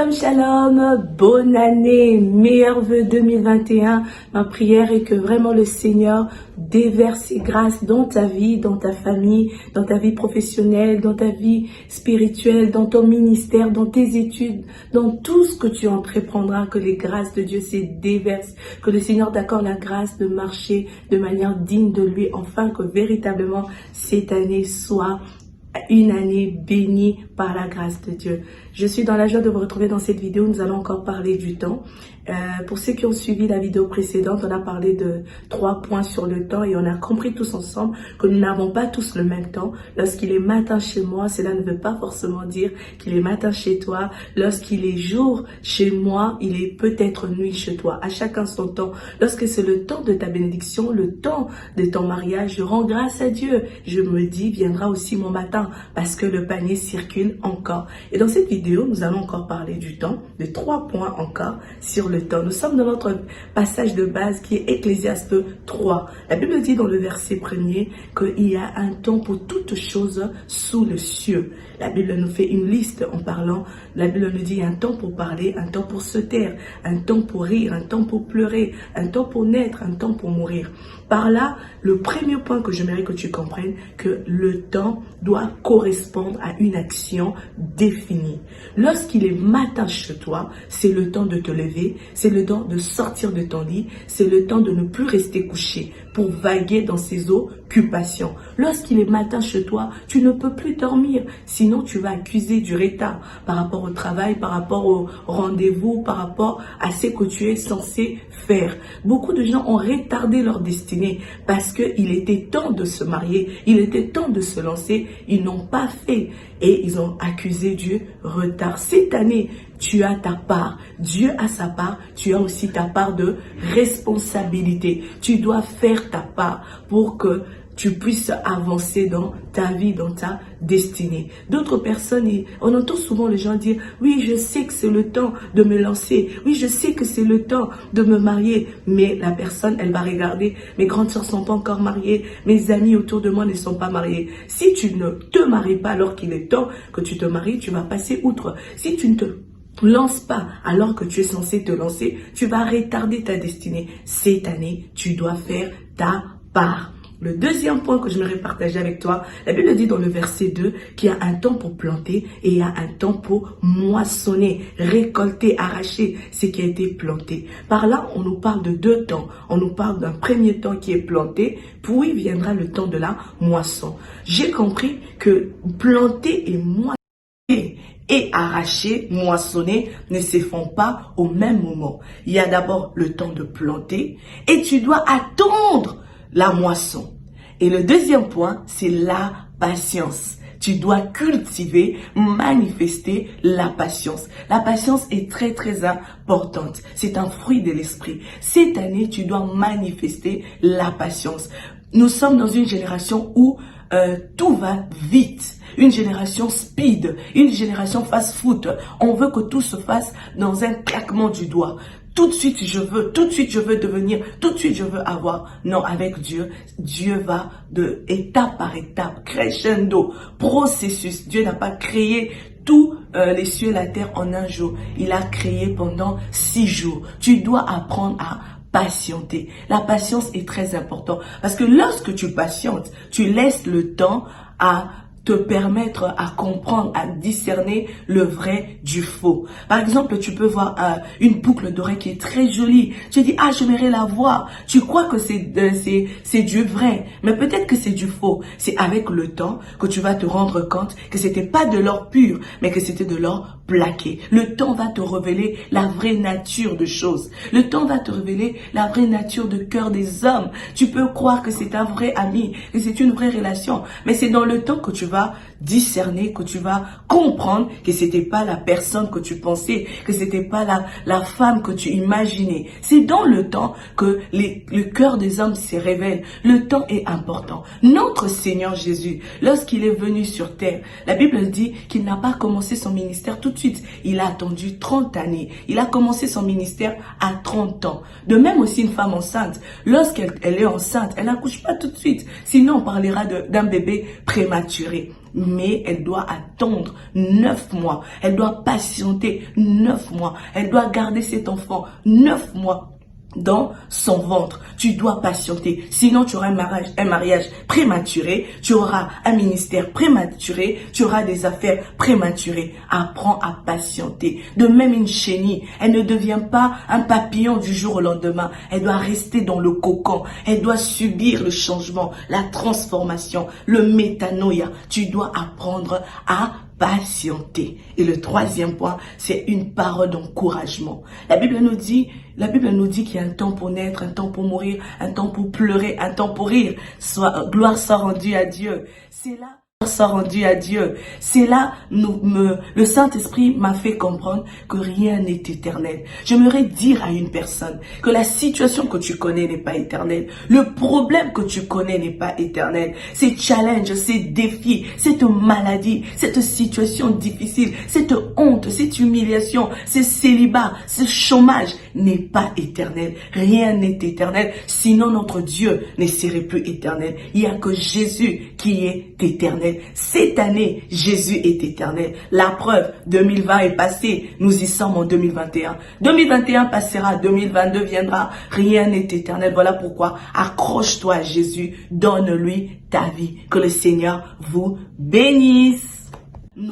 Shalom, shalom, bonne année, meilleurs vœux 2021. Ma prière est que vraiment le Seigneur déverse ses grâces dans ta vie, dans ta famille, dans ta vie professionnelle, dans ta vie spirituelle, dans ton ministère, dans tes études, dans tout ce que tu entreprendras, que les grâces de Dieu se déversent, que le Seigneur t'accorde la grâce de marcher de manière digne de lui, afin que véritablement cette année soit une année bénie par la grâce de Dieu. Je suis dans la joie de vous retrouver dans cette vidéo. Nous allons encore parler du temps. Pour ceux qui ont suivi la vidéo précédente, on a parlé de 3 points sur le temps et on a compris tous ensemble que nous n'avons pas tous le même temps. Lorsqu'il est matin chez moi, cela ne veut pas forcément dire qu'il est matin chez toi. Lorsqu'il est jour chez moi, il est peut-être nuit chez toi. À chacun son temps. Lorsque c'est le temps de ta bénédiction, le temps de ton mariage, je rends grâce à Dieu. Je me dis, viendra aussi mon matin parce que le panier circule encore. Et dans cette vidéo, nous allons encore parler du temps, de 3 points encore sur le temps. Nous sommes dans notre passage de base qui est Ecclésiaste 3. La Bible dit dans le verset 1er qu'il y a un temps pour toutes choses sous le ciel. La Bible nous fait une liste en parlant. La Bible nous dit un temps pour parler, un temps pour se taire, un temps pour rire, un temps pour pleurer, un temps pour naître, un temps pour mourir. Par là, le premier point que j'aimerais que tu comprennes, que le temps doit correspondre à une action définie. Lorsqu'il est matin chez toi, c'est le temps de te lever, c'est le temps de sortir de ton lit, c'est le temps de ne plus rester couché pour vaguer dans ses occupations. Lorsqu'il est matin chez toi, tu ne peux plus dormir, sinon tu vas accuser du retard par rapport au travail, par rapport au rendez-vous, par rapport à ce que tu es censé faire. Beaucoup de gens ont retardé leur destinée parce qu'il était temps de se marier, il était temps de se lancer, ils n'ont pas fait et ils ont accusé du retard. Cette année, tu as ta part, Dieu a sa part, tu as aussi ta part de responsabilité. Tu dois faire ta part pour que tu puisses avancer dans ta vie, dans ta destinée. D'autres personnes, on entend souvent les gens dire, oui, je sais que c'est le temps de me lancer. Oui, je sais que c'est le temps de me marier. Mais la personne, elle va regarder, mes grandes sœurs ne sont pas encore mariées, mes amis autour de moi ne sont pas mariés. Si tu ne te maries pas alors qu'il est temps que tu te maries, tu vas passer outre. Si tu ne te lance pas alors que tu es censé te lancer, tu vas retarder ta destinée. Cette année, tu dois faire ta part. Le deuxième point que j'aimerais partager avec toi, la Bible dit dans le verset 2 qu'il y a un temps pour planter et il y a un temps pour moissonner, récolter, arracher ce qui a été planté. Par là, on nous parle de 2 temps. On nous parle d'un premier temps qui est planté, puis viendra le temps de la moisson. J'ai compris que planter et moissonner et arracher, moissonner ne se font pas au même moment. Il y a d'abord le temps de planter et tu dois attendre la moisson. Et le deuxième point, c'est la patience. Tu dois cultiver, manifester la patience. La patience est très très importante. C'est un fruit de l'esprit. Cette année, tu dois manifester la patience. Nous sommes dans une génération où tout va vite. Une génération speed, une génération fast-food. On veut que tout se fasse dans un claquement du doigt. Tout de suite je veux, tout de suite je veux devenir, tout de suite je veux avoir. Non, avec Dieu, Dieu va de étape par étape, crescendo, processus. Dieu n'a pas créé tous les cieux et la terre en un jour. Il a créé pendant 6 jours. Tu dois apprendre à patienter. La patience est très importante parce que lorsque tu patientes, tu laisses le temps à te permettre à comprendre, à discerner le vrai du faux. Par exemple, tu peux voir une boucle d'oreille qui est très jolie. Tu dis, ah, j'aimerais la voir. Tu crois que c'est du vrai, mais peut-être que c'est du faux. C'est avec le temps que tu vas te rendre compte que c'était pas de l'or pur, mais que c'était de l'or plaqué. Le temps va te révéler la vraie nature de choses. Le temps va te révéler la vraie nature de cœur des hommes. Tu peux croire que c'est un vrai ami, que c'est une vraie relation, mais c'est dans le temps que tu vas discerner, que tu vas comprendre que c'était pas la personne que tu pensais, que c'était pas la femme que tu imaginais. C'est dans le temps que le cœur des hommes se révèle. Le temps est important. Notre Seigneur Jésus, lorsqu'il est venu sur terre, la Bible dit qu'il n'a pas commencé son ministère tout de suite. Il a attendu 30 années. Il a commencé son ministère à 30 ans. De même aussi une femme enceinte. Lorsqu'elle est enceinte, elle n'accouche pas tout de suite. Sinon, on parlera d'un bébé prématuré. Mais elle doit attendre 9 mois. Elle doit patienter 9 mois. Elle doit garder cet enfant 9 mois dans son ventre. Tu dois patienter. Sinon, tu auras un mariage prématuré, tu auras un ministère prématuré, tu auras des affaires prématurées. Apprends à patienter. De même, une chenille, elle ne devient pas un papillon du jour au lendemain. Elle doit rester dans le cocon. Elle doit subir le changement, la transformation, le métanoïa. Tu dois apprendre à patienter. Et le troisième point, c'est une parole d'encouragement. La Bible nous dit qu'il y a un temps pour naître, un temps pour mourir, un temps pour pleurer, un temps pour rire. Gloire soit rendue à Dieu. C'est là. Soit rendu à Dieu. C'est là, le Saint-Esprit m'a fait comprendre que rien n'est éternel. J'aimerais dire à une personne que la situation que tu connais n'est pas éternelle. Le problème que tu connais n'est pas éternel. Ces challenges, ces défis, cette maladie, cette situation difficile, cette honte, cette humiliation, ce célibat, ce chômage n'est pas éternel. Rien n'est éternel. Sinon, notre Dieu ne serait plus éternel. Il n'y a que Jésus qui est éternel. Cette année, Jésus est éternel. La preuve, 2020 est passé, nous y sommes en 2021. 2021 passera, 2022 viendra, rien n'est éternel. Voilà pourquoi accroche-toi à Jésus, donne-lui ta vie. Que le Seigneur vous bénisse.